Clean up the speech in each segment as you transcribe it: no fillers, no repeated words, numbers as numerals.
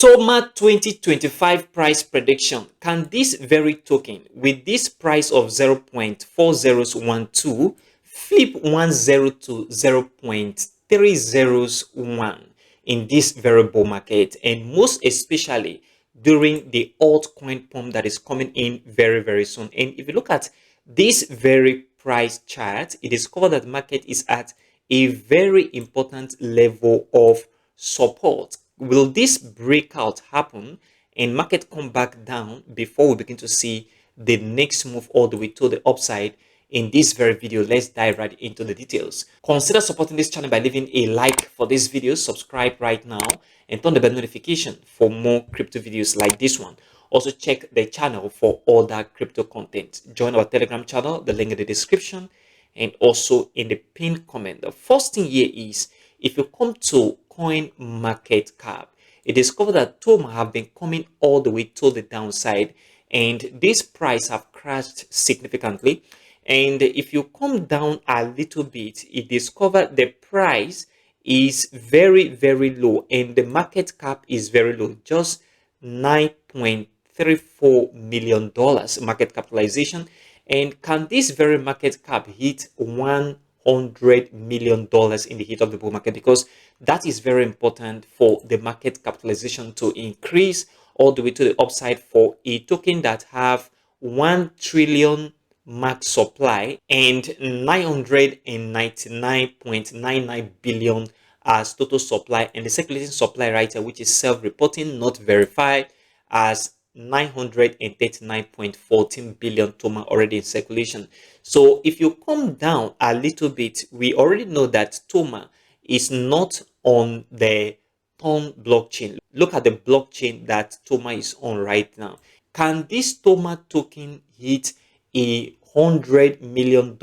TOMA 2025 price prediction. Can this very token with this price of 0.4012 flip 10 to 0.301 in this very bull market, and most especially during the altcoin pump that is coming in very soon? And if you look at this very price chart, it is covered that the market is at a very important level of support. Will this breakout happen and market come back down before we begin to see the next move all the way to the upside? In this very video, let's dive right into the details. Consider supporting this channel by leaving a like for this video, subscribe right now, and turn the bell notification for more crypto videos like this one. Also check the channel for other crypto content. Join our Telegram channel, the link in the description and also in the pinned comment. The first thing here is, if you come to coin market cap, it is covered that TOMA have been coming all the way to the downside, and this price have crashed significantly. And if you come down a little bit, it discovered the price is very low and the market cap is very low, just $9.34 million market capitalization. And can this very market cap hit $100 million in the heat of the bull market? Because that is very important for the market capitalization to increase all the way to the upside for a token that have 1 trillion max supply and 999.99 billion as total supply, and the circulating supply right here, which is self-reporting, not verified, as 939.14 billion TOMA already in circulation. So if you come down a little bit, we already know that TOMA is not on the TOMA blockchain. Look at the blockchain that TOMA is on right now. Can this TOMA token hit $100 million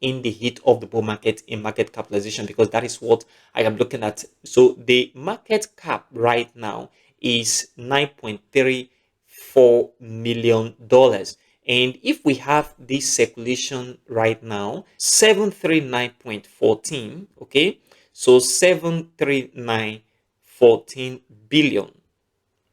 in the heat of the bull market in market capitalization? Because that is what I am looking at. So the market cap right now is $9.34 million. And if we have this circulation right now, 739.14, okay, so 739.14 billion.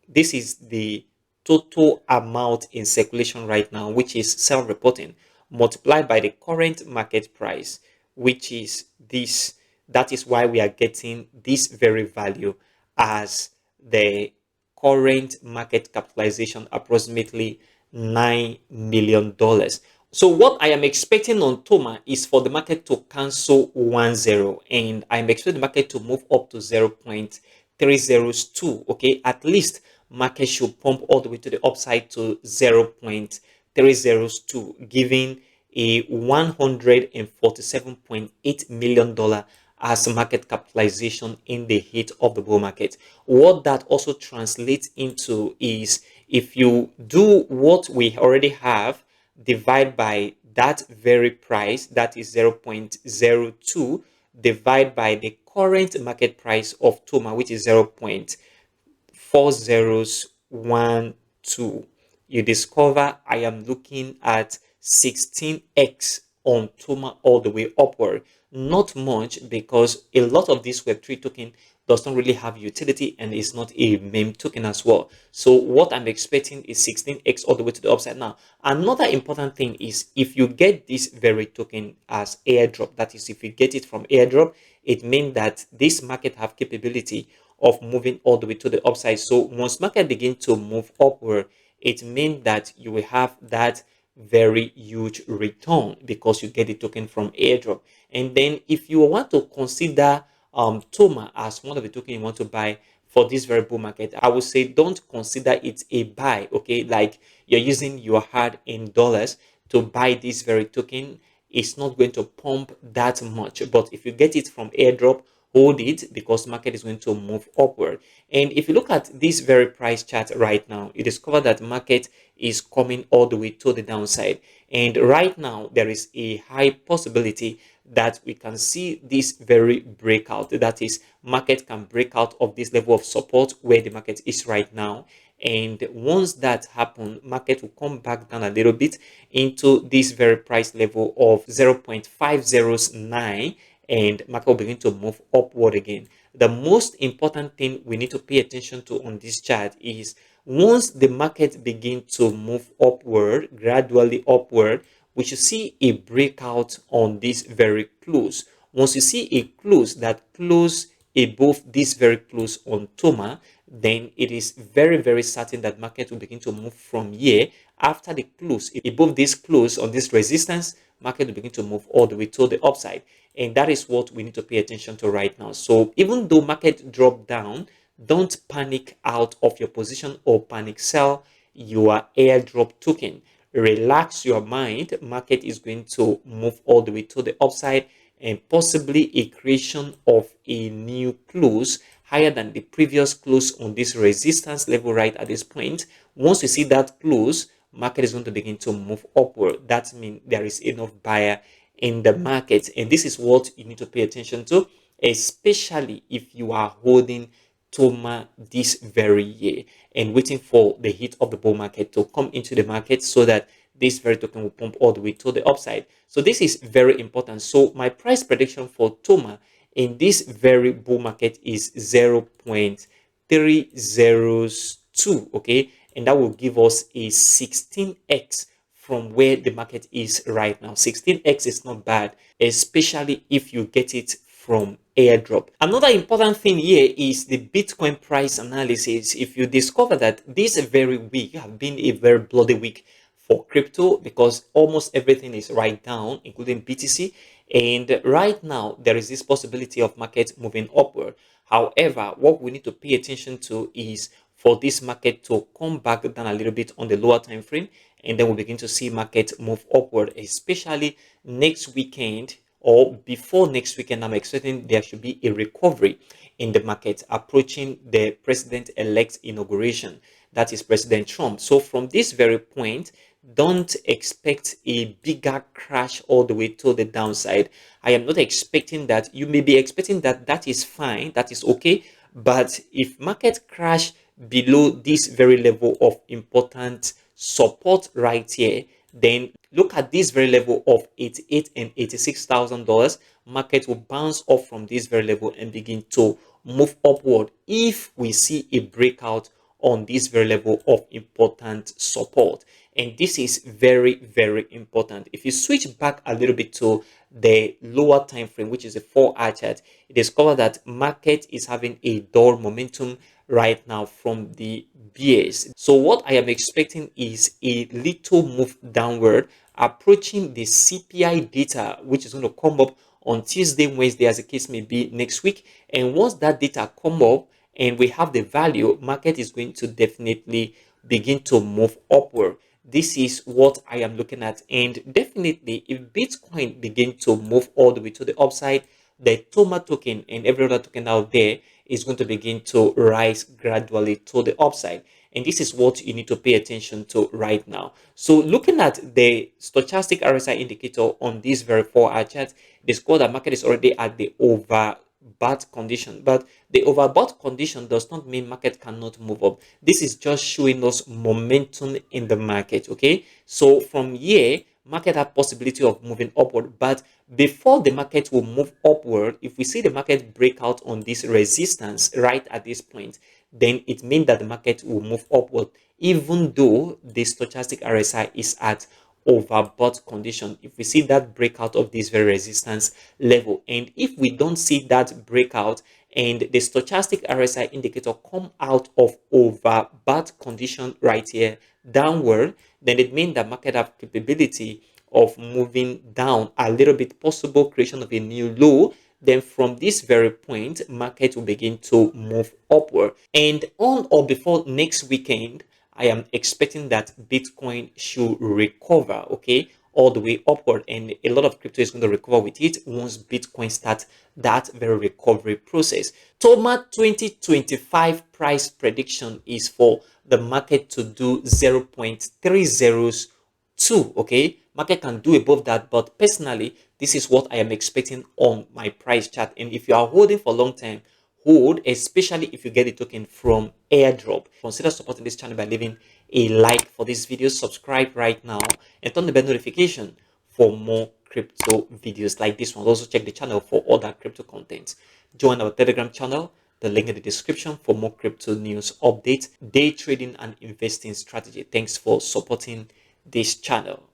This is the total amount in circulation right now, which is self-reporting, multiplied by the current market price, which is this. That is why we are getting this very value as the current market capitalization, approximately $9 million. So what I am expecting on TOMA is for the market to cancel 10, and I'm expecting the market to move up to 0.302. Okay, at least market should pump all the way to the upside to 0.302, giving a $147.8 million as market capitalization in the heat of the bull market. What that also translates into is, if you do what we already have, divide by that very price, that is 0.02, divide by the current market price of TOMA, which is 0.4012, you discover I am looking at 16x on TOMA all the way upward. Not much, because a lot of this Web3 token does not really have utility and is not a meme token as well. So what I'm expecting is 16x all the way to the upside. Now, another important thing is, if you get this very token as airdrop, that is, if you get it from airdrop, it means that this market have capability of moving all the way to the upside. So once market begin to move upward, it means that you will have that very huge return because you get the token from airdrop. And then if you want to consider TOMA as one of the tokens you want to buy for this very bull market, I would say don't consider it a buy. Okay, like you're using your hard-earned dollars to buy this very token. It's not going to pump that much, but if you get it from airdrop, hold it, because market is going to move upward. And if you look at this very price chart right now, you discover that market is coming all the way to the downside, and right now there is a high possibility that we can see this very breakout. That is, market can break out of this level of support where the market is right now, and once that happens, market will come back down a little bit into this very price level of 0.509, and market will begin to move upward again. the most important thing we need to pay attention to on this chart is once the market begin to move upward, gradually upward, we should see a breakout on this very close. Once you see a close that close above this very close on TOMA, then it is very, very certain that market will begin to move from here. After the close, above this close on this resistance, market will begin to move all the way to the upside. And that is what we need to pay attention to right now. So even though market drop down, don't panic out of your position or panic sell your airdrop token. Relax your mind. Market is going to move all the way to the upside, and possibly a creation of a new close higher than the previous close on this resistance level right at this point. Once you see that close, market is going to begin to move upward. That means there is enough buyer in the market, and this is what you need to pay attention to, especially if you are holding TOMA this very year and waiting for the hit of the bull market to come into the market so that this very token will pump all the way to the upside. So this is very important. So my price prediction for TOMA in this very bull market is 0.302, okay, and that will give us a 16x from where the market is right now. 16x is not bad, especially if you get it from airdrop. Another important thing here is the Bitcoin price analysis. If you discover that this very week have been a very bloody week for crypto because almost everything is right down, including BTC, and right now there is this possibility of market moving upward. However, what we need to pay attention to is for this market to come back down a little bit on the lower time frame, and then we begin to see market move upward, especially next weekend or before next weekend. I'm expecting there should be a recovery in the market approaching the president-elect inauguration, that is President Trump. So from this very point, don't expect a bigger crash all the way to the downside. I am not expecting that. You may be expecting that. That is fine, that is okay. But if market crash below this very level of important support right here, then look at this very level of $88,000 and $86,000. Market will bounce off from this very level and begin to move upward if we see a breakout on this very level of important support. And this is very, very important. If you switch back a little bit to the lower time frame, which is a 4-hour chart, you discover that market is having a dull momentum right now from the bears. So what I am expecting is a little move downward, approaching the CPI data, which is going to come up on Tuesday, Wednesday, as the case may be next week. And once that data come up and we have the value, market is going to definitely begin to move upward. This is what I am looking at. And definitely, if Bitcoin begin to move all the way to the upside, the TOMA token and every other token out there is going to begin to rise gradually to the upside. And this is what you need to pay attention to right now. So looking at the stochastic RSI indicator on this very 4-hour chart, the score that market is already at the overbought condition. But the overbought condition does not mean market cannot move up. This is just showing us momentum in the market, okay? So from here, market have possibility of moving upward, but before the market will move upward, if we see the market break out on this resistance right at this point, then it means that the market will move upward, even though the stochastic RSI is at overbought condition. If we see that breakout of this very resistance level, and if we don't see that breakout and the stochastic RSI indicator come out of overbought condition right here downward, then it means that market have capability of moving down a little bit, possible creation of a new low. Then from this very point, market will begin to move upward. And on or before next weekend, I am expecting that Bitcoin should recover, okay, all the way upward. And a lot of crypto is going to recover with it once Bitcoin starts that very recovery process. TOMA 2025 price prediction is for the market to do 0.302, okay? Market can do above that, but personally, this is what I am expecting on my price chart. And if you are holding for a long time, hold, especially if you get the token from airdrop. Consider supporting this channel by leaving a like for this video, subscribe right now, and turn the bell notification for more crypto videos like this one. Also check the channel for other crypto content. Join our Telegram channel, the link in the description for more crypto news updates, day trading and investing strategy. Thanks for supporting this channel.